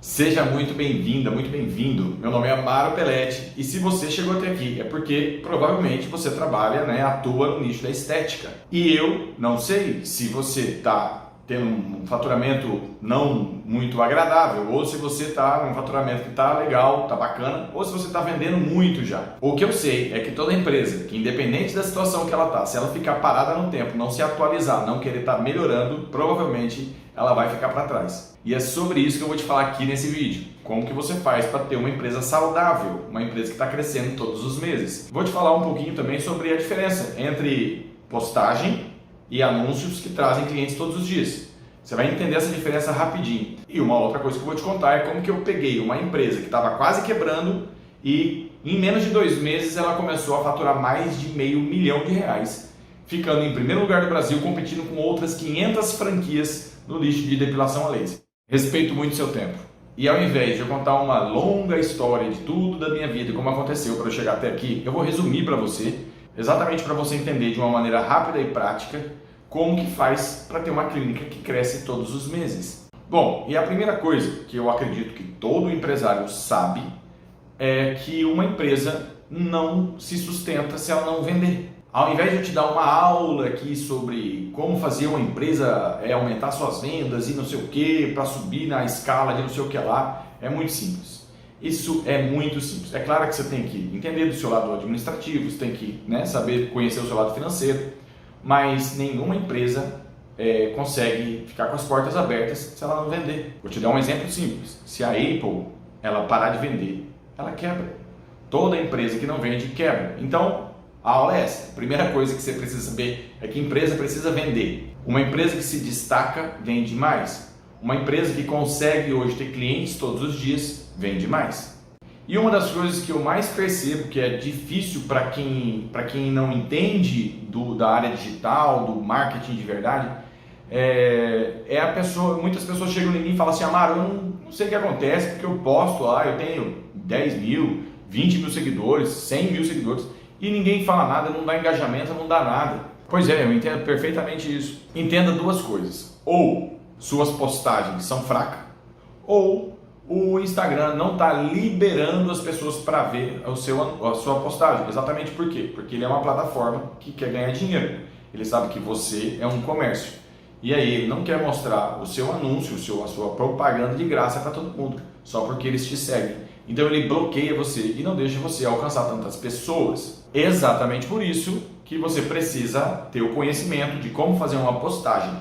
Seja muito bem-vinda, muito bem-vindo. Meu nome é Amaro Pelletti e se você chegou até aqui é porque provavelmente você trabalha, atua no nicho da estética. E eu não sei se você está tendo um faturamento não muito agradável ou se você está num faturamento que está legal, está bacana, ou se você está vendendo muito já. O que eu sei é que toda empresa, que independente da situação que ela está, se ela ficar parada no tempo, não se atualizar, não querer estar melhorando, provavelmente ela vai ficar para trás. E é sobre isso que eu vou te falar aqui nesse vídeo. Como que você faz para ter uma empresa saudável, uma empresa que está crescendo todos os meses. Vou te falar um pouquinho também sobre a diferença entre postagem e anúncios que trazem clientes todos os dias. Você vai entender essa diferença rapidinho. E uma outra coisa que eu vou te contar é como que eu peguei uma empresa que estava quase quebrando e em menos de 2 meses ela começou a faturar mais de R$500 mil, ficando em primeiro lugar do Brasil, competindo com outras 500 franquias no nicho de depilação a laser. Respeito muito seu tempo. E ao invés de eu contar uma longa história de tudo da minha vida e como aconteceu para eu chegar até aqui, eu vou resumir para você, exatamente para você entender de uma maneira rápida e prática, como que faz para ter uma clínica que cresce todos os meses. Bom, e a primeira coisa que eu acredito que todo empresário sabe é que uma empresa não se sustenta se ela não vender. Ao invés de eu te dar uma aula aqui sobre como fazer uma empresa aumentar suas vendas e não sei o que, para subir na escala de não sei o que lá, é muito simples. Isso é muito simples. É claro que você tem que entender do seu lado administrativo, você tem que saber conhecer o seu lado financeiro, mas nenhuma empresa consegue ficar com as portas abertas se ela não vender. Vou te dar um exemplo simples. Se a Apple ela parar de vender, ela quebra. Toda empresa que não vende quebra. Então, a aula é essa. A primeira coisa que você precisa saber é que a empresa precisa vender. Uma empresa que se destaca vende mais. Uma empresa que consegue hoje ter clientes todos os dias vende mais. E uma das coisas que eu mais percebo que é difícil para quem não entende da área digital, do marketing de verdade, muitas pessoas chegam em mim e falam assim: Amaro, eu não sei o que acontece, porque eu posto lá, eu tenho 10 mil, 20 mil seguidores, 100 mil seguidores, e ninguém fala nada, não dá engajamento, não dá nada. Pois é, eu entendo perfeitamente isso. Entenda duas coisas: ou suas postagens são fracas, ou o Instagram não está liberando as pessoas para ver a sua postagem. Exatamente por quê? Porque ele é uma plataforma que quer ganhar dinheiro. Ele sabe que você é um comércio. E aí ele não quer mostrar o seu anúncio, a sua propaganda de graça para todo mundo, só porque eles te seguem. Então ele bloqueia você e não deixa você alcançar tantas pessoas. Exatamente por isso que você precisa ter o conhecimento de como fazer uma postagem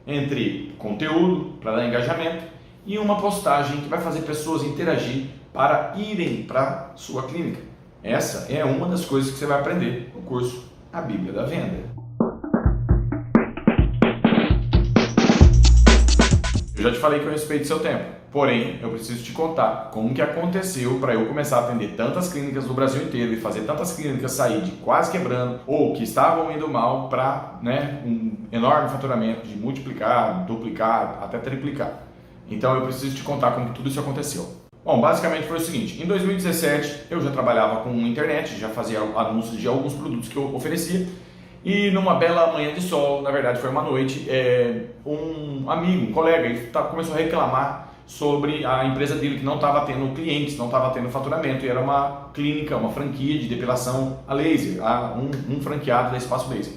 entre conteúdo para dar engajamento e uma postagem que vai fazer pessoas interagir para irem para sua clínica. Essa é uma das coisas que você vai aprender no curso A Bíblia da Venda. Eu já te falei que eu respeito seu tempo, porém eu preciso te contar como que aconteceu para eu começar a atender tantas clínicas do Brasil inteiro e fazer tantas clínicas sair de quase quebrando ou que estavam indo mal para um enorme faturamento de multiplicar, duplicar, até triplicar. Então eu preciso te contar como que tudo isso aconteceu. Bom, basicamente foi o seguinte: em 2017 eu já trabalhava com internet, já fazia anúncios de alguns produtos que eu oferecia. E numa bela manhã de sol, na verdade foi uma noite, um amigo, um colega, ele começou a reclamar sobre a empresa dele que não estava tendo clientes, não estava tendo faturamento, e era uma clínica, uma franquia de depilação a laser, um franqueado da Espaço Laser.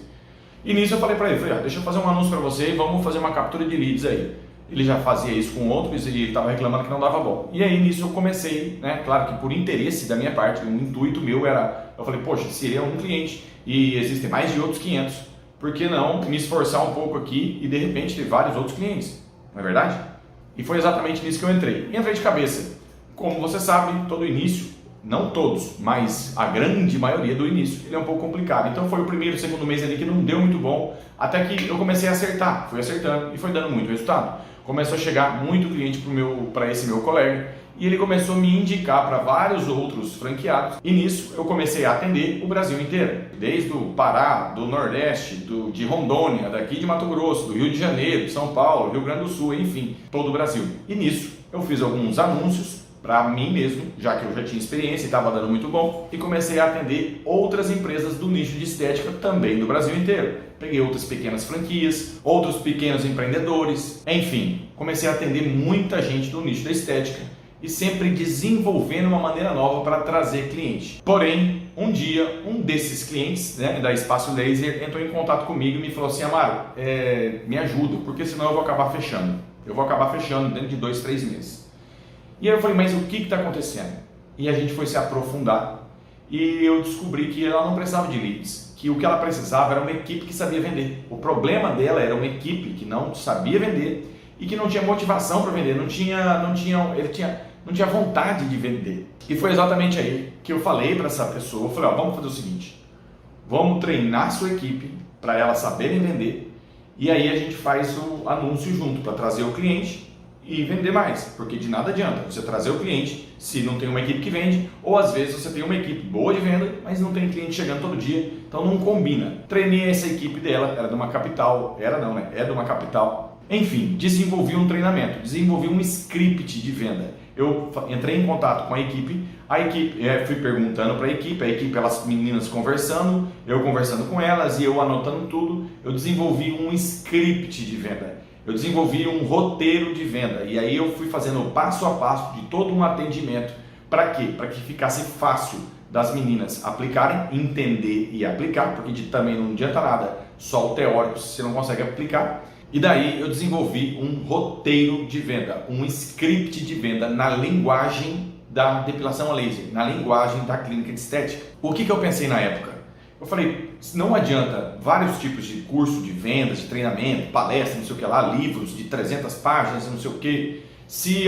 E nisso eu falei para ele, deixa eu fazer um anúncio para você e vamos fazer uma captura de leads aí. Ele já fazia isso com outros e ele estava reclamando que não dava bom. E aí nisso eu comecei, claro que por interesse da minha parte, um intuito meu era, eu falei, poxa, se ele é um cliente e existem mais de outros 500, por que não me esforçar um pouco aqui e de repente ter vários outros clientes? Não é verdade? E foi exatamente nisso que eu entrei. Entrei de cabeça. Como você sabe, todo início, não todos, mas a grande maioria do início, ele é um pouco complicado. Então foi o primeiro, segundo mês ali que não deu muito bom, até que eu comecei a acertar, fui acertando e foi dando muito resultado. Começou a chegar muito cliente para esse meu colega e ele começou a me indicar para vários outros franqueados e nisso eu comecei a atender o Brasil inteiro, desde o Pará, do Nordeste, de Rondônia, daqui de Mato Grosso, do Rio de Janeiro, São Paulo, Rio Grande do Sul, enfim, todo o Brasil. E nisso eu fiz alguns anúncios para mim mesmo, já que eu já tinha experiência e estava dando muito bom, e comecei a atender outras empresas do nicho de estética também do Brasil inteiro. Peguei outras pequenas franquias, outros pequenos empreendedores, enfim, comecei a atender muita gente do nicho da estética e sempre desenvolvendo uma maneira nova para trazer cliente. Porém, um dia, um desses clientes, né, da Espaço Laser entrou em contato comigo e me falou assim: Amaro, me ajuda, porque senão eu vou acabar fechando. Eu vou acabar fechando dentro de 2, 3 meses. E aí eu falei: mas o que está acontecendo? E a gente foi se aprofundar e eu descobri que ela não precisava de leads, que o que ela precisava era uma equipe que sabia vender. O problema dela era uma equipe que não sabia vender e que não tinha motivação para vender, não tinha vontade de vender. E foi exatamente aí que eu falei para essa pessoa, eu falei: ó, vamos fazer o seguinte, vamos treinar a sua equipe para ela saberem vender e aí a gente faz o anúncio junto para trazer o cliente e vender mais, porque de nada adianta você trazer o cliente se não tem uma equipe que vende, ou às vezes você tem uma equipe boa de venda, mas não tem cliente chegando todo dia, então não combina. Treinei essa equipe dela, era de uma capital, é de uma capital. Enfim, desenvolvi um treinamento, desenvolvi um script de venda. Eu entrei em contato com a equipe, fui perguntando para a equipe, elas meninas conversando, eu conversando com elas e eu anotando tudo. Eu desenvolvi um script de venda, eu desenvolvi um roteiro de venda e aí eu fui fazendo passo a passo de todo um atendimento. Para quê? Para que ficasse fácil das meninas aplicarem, entender e aplicar, porque também não adianta nada só o teórico se você não consegue aplicar. E daí eu desenvolvi um roteiro de venda, um script de venda na linguagem da depilação a laser, na linguagem da clínica de estética. O que eu pensei na época? Eu falei: não adianta vários tipos de curso de vendas, de treinamento, palestra, não sei o que lá, livros de 300 páginas, não sei o que, se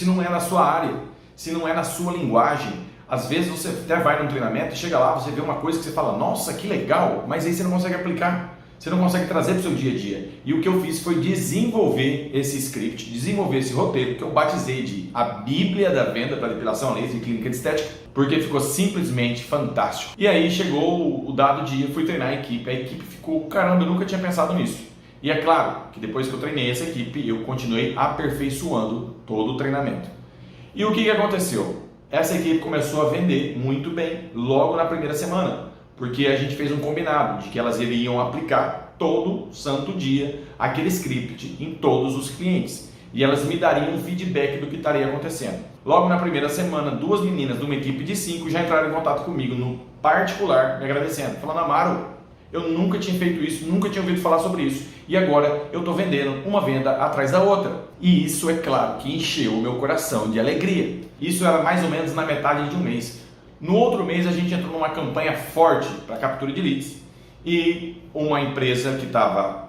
não é na sua área, se não é na sua linguagem. Às vezes você até vai num treinamento e chega lá, você vê uma coisa que você fala: nossa, que legal, mas aí você não consegue aplicar. Você não consegue trazer para o seu dia a dia. E o que eu fiz foi desenvolver esse script, desenvolver esse roteiro que eu batizei de a Bíblia da Venda para Depilação a Laser e Clínica de Estética, porque ficou simplesmente fantástico. E aí chegou o dado dia, fui treinar a equipe ficou: caramba, eu nunca tinha pensado nisso. E é claro que depois que eu treinei essa equipe, eu continuei aperfeiçoando todo o treinamento. E o que aconteceu? Essa equipe começou a vender muito bem logo na primeira semana, porque a gente fez um combinado de que elas iriam aplicar todo santo dia aquele script em todos os clientes e elas me dariam um feedback do que estaria acontecendo. Logo na primeira semana, 2 meninas de uma equipe de 5 já entraram em contato comigo no particular, me agradecendo, falando: Amaro, eu nunca tinha feito isso, nunca tinha ouvido falar sobre isso e agora eu estou vendendo uma venda atrás da outra. E isso, é claro, que encheu o meu coração de alegria. Isso era mais ou menos na metade de um mês. No outro mês a gente entrou numa campanha forte para captura de leads e uma empresa que estava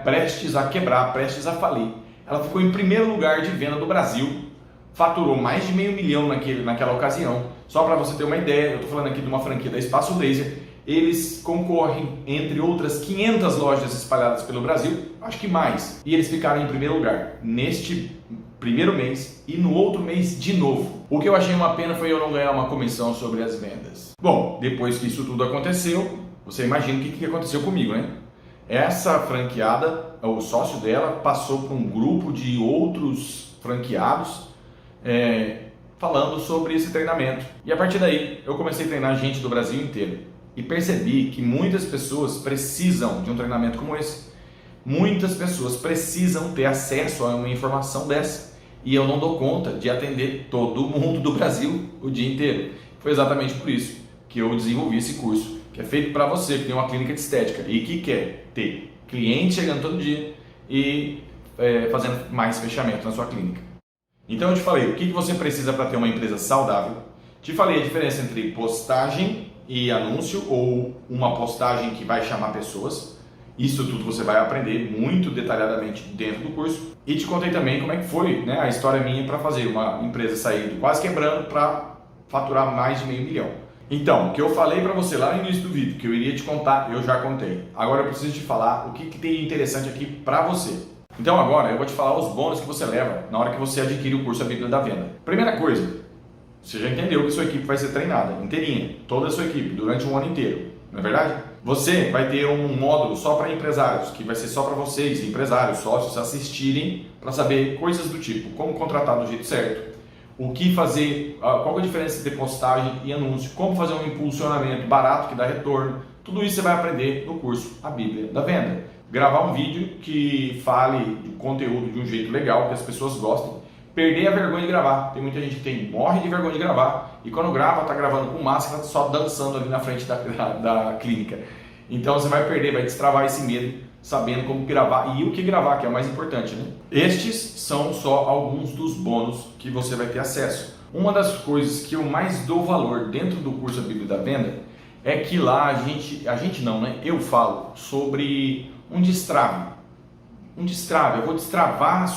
prestes a quebrar, prestes a falir, ela ficou em primeiro lugar de venda do Brasil, faturou mais de $500 mil naquela ocasião. Só para você ter uma ideia, eu estou falando aqui de uma franquia da Espaço Laser, eles concorrem entre outras 500 lojas espalhadas pelo Brasil, acho que mais, e eles ficaram em primeiro lugar neste primeiro mês e no outro mês de novo. O que eu achei uma pena foi eu não ganhar uma comissão sobre as vendas. Bom, depois que isso tudo aconteceu, você imagina o que aconteceu comigo, né? Essa franqueada, o sócio dela, passou por um grupo de outros franqueados falando sobre esse treinamento. E a partir daí, eu comecei a treinar gente do Brasil inteiro e percebi que muitas pessoas precisam de um treinamento como esse. Muitas pessoas precisam ter acesso a uma informação dessa. E eu não dou conta de atender todo mundo do Brasil o dia inteiro. Foi exatamente por isso que eu desenvolvi esse curso, que é feito para você que tem uma clínica de estética e que quer ter cliente chegando todo dia e fazendo mais fechamento na sua clínica. Então eu te falei o que você precisa para ter uma empresa saudável. Te falei a diferença entre postagem e anúncio, ou uma postagem que vai chamar pessoas. Isso tudo você vai aprender muito detalhadamente dentro do curso. E te contei também como é que foi a história minha para fazer uma empresa sair do quase quebrando para faturar mais de $500 mil. Então, o que eu falei para você lá no início do vídeo, que eu iria te contar, eu já contei. Agora eu preciso te falar o que tem de interessante aqui para você. Então agora eu vou te falar os bônus que você leva na hora que você adquire o curso A Bíblia da Venda. Primeira coisa, você já entendeu que sua equipe vai ser treinada inteirinha, toda a sua equipe, durante um ano inteiro, não é verdade? Você vai ter um módulo só para empresários, que vai ser só para vocês, empresários, sócios, assistirem para saber coisas do tipo como contratar do jeito certo, o que fazer, qual é a diferença entre postagem e anúncio, como fazer um impulsionamento barato que dá retorno. Tudo isso você vai aprender no curso A Bíblia da Venda. Gravar um vídeo que fale do conteúdo de um jeito legal, que as pessoas gostem. Perder a vergonha de gravar. Tem muita gente que morre de vergonha de gravar e quando grava, está gravando com máscara, só dançando ali na frente da clínica. Então você vai perder, vai destravar esse medo, sabendo como gravar e o que gravar, que é o mais importante, né? Estes são só alguns dos bônus que você vai ter acesso. Uma das coisas que eu mais dou valor dentro do curso A Bíblia da Venda é que lá eu falo sobre um destrave. Eu vou destravar a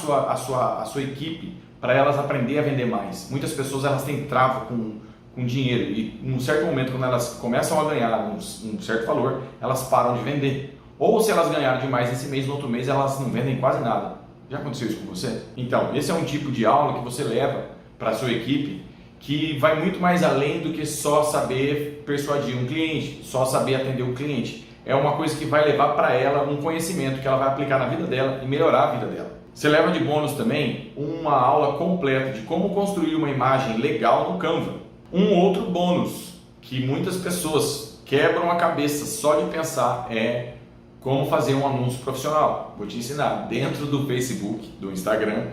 sua equipe para elas aprender a vender mais. Muitas pessoas elas têm trava com dinheiro e em um certo momento, quando elas começam a ganhar um certo valor, elas param de vender. Ou se elas ganharam demais nesse mês, no outro mês elas não vendem quase nada. Já aconteceu isso com você? Então, esse é um tipo de aula que você leva para a sua equipe que vai muito mais além do que só saber persuadir um cliente, só saber atender um cliente. É uma coisa que vai levar para ela um conhecimento que ela vai aplicar na vida dela e melhorar a vida dela. Você leva de bônus também uma aula completa de como construir uma imagem legal no Canva. Um outro bônus que muitas pessoas quebram a cabeça só de pensar é como fazer um anúncio profissional. Vou te ensinar dentro do Facebook, do Instagram,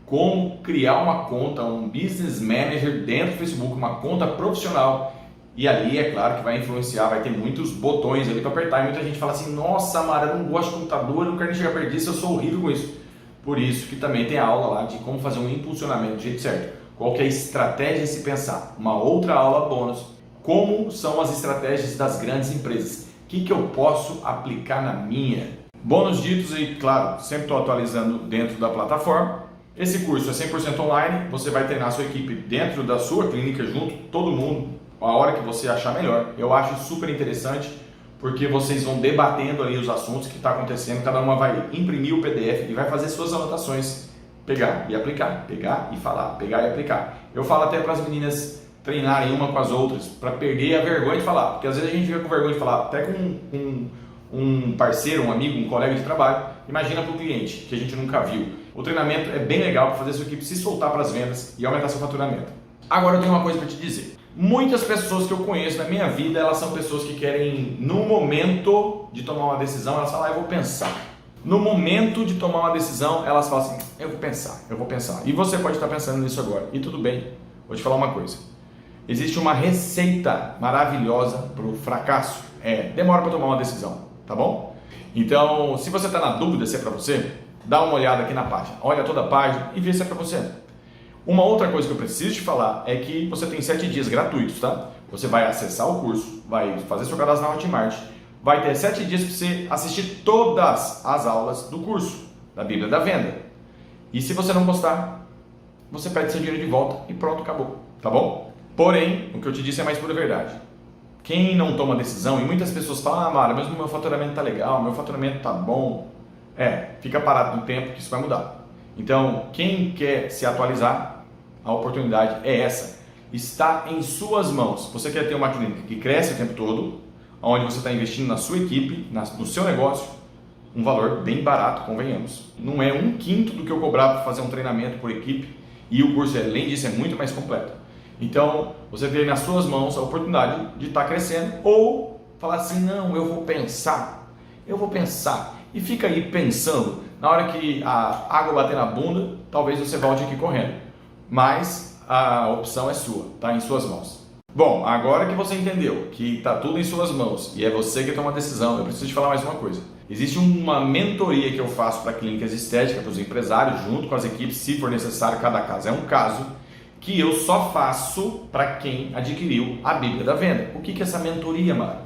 como criar uma conta, um business manager dentro do Facebook, uma conta profissional. E ali é claro que vai influenciar, vai ter muitos botões ali para apertar. E muita gente fala assim, nossa, Mara, eu não gosto de computador, eu não quero nem chegar perto disso, eu sou horrível com isso. Por isso que também tem a aula lá de como fazer um impulsionamento do jeito certo. Qual que é a estratégia de se pensar? Uma outra aula bônus. Como são as estratégias das grandes empresas? O que eu posso aplicar na minha? Bônus ditos e, claro, sempre estou atualizando dentro da plataforma. Esse curso é 100% online, você vai treinar a sua equipe dentro da sua clínica, junto, todo mundo, a hora que você achar melhor. Eu acho super interessante, porque vocês vão debatendo ali os assuntos que está acontecendo, cada uma vai imprimir o PDF e vai fazer suas anotações, pegar e aplicar, pegar e falar, pegar e aplicar. Eu falo até para as meninas treinarem uma com as outras, para perder a vergonha de falar, porque às vezes a gente fica com vergonha de falar, até com um parceiro, um amigo, um colega de trabalho, imagina para o cliente, que a gente nunca viu. O treinamento é bem legal para fazer a sua equipe se soltar para as vendas e aumentar seu faturamento. Agora eu tenho uma coisa para te dizer. Muitas pessoas que eu conheço na minha vida, elas são pessoas que querem, no momento de tomar uma decisão, elas falam, eu vou pensar. No momento de tomar uma decisão, elas falam assim, eu vou pensar. E você pode estar pensando nisso agora. E tudo bem, vou te falar uma coisa. Existe uma receita maravilhosa para o fracasso. Demora para tomar uma decisão, tá bom? Então, se você está na dúvida se é para você, dá uma olhada aqui na página. Olha toda a página e vê se é para você. Uma outra coisa que eu preciso te falar é que você tem 7 dias gratuitos, tá? Você vai acessar o curso, vai fazer seu cadastro na Hotmart, vai ter 7 dias para você assistir todas as aulas do curso da Bíblia da Venda. E se você não gostar, você pede seu dinheiro de volta e pronto, acabou, tá bom? Porém, o que eu te disse é mais pura verdade. Quem não toma decisão, e muitas pessoas falam, Mara, mas o meu faturamento tá legal, meu faturamento tá bom. Fica parado no tempo que isso vai mudar. Então, quem quer se atualizar, a oportunidade é essa. Está em suas mãos. Você quer ter uma clínica que cresce o tempo todo, onde você está investindo na sua equipe, no seu negócio, um valor bem barato, convenhamos. Não é 1/5 do que eu cobrava para fazer um treinamento por equipe, e o curso, além disso, é muito mais completo. Então, você tem nas suas mãos a oportunidade de estar crescendo, ou falar assim, não, eu vou pensar, e fica aí pensando. Na hora que a água bater na bunda, talvez você volte aqui correndo, mas a opção é sua, está em suas mãos. Bom, agora que você entendeu que está tudo em suas mãos e é você que toma a decisão, eu preciso te falar mais uma coisa. Existe uma mentoria que eu faço para clínicas estéticas, para os empresários, junto com as equipes, se for necessário, cada caso é um caso, que eu só faço para quem adquiriu a Bíblia da Venda. O que é essa mentoria, Mário?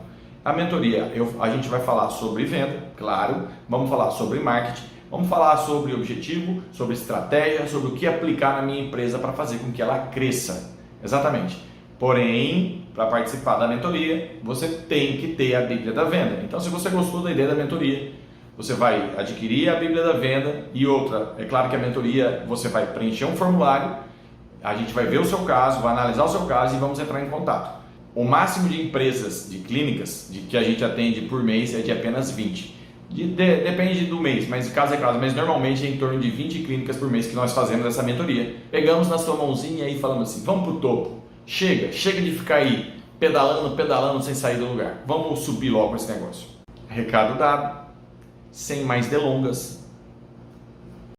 A mentoria, a gente vai falar sobre venda, claro, vamos falar sobre marketing, vamos falar sobre objetivo, sobre estratégia, sobre o que aplicar na minha empresa para fazer com que ela cresça. Exatamente. Porém, para participar da mentoria, você tem que ter a Bíblia da Venda. Então, se você gostou da ideia da mentoria, você vai adquirir a Bíblia da Venda e outra, é claro que a mentoria, você vai preencher um formulário, a gente vai ver o seu caso, vai analisar o seu caso e vamos entrar em contato. O máximo de empresas, de clínicas, que a gente atende por mês é de apenas 20. Depende do mês, mas caso é caso, mas normalmente é em torno de 20 clínicas por mês que nós fazemos essa mentoria. Pegamos na sua mãozinha e falamos assim, vamos pro topo, chega de ficar aí pedalando sem sair do lugar, vamos subir logo esse negócio. Recado dado, sem mais delongas,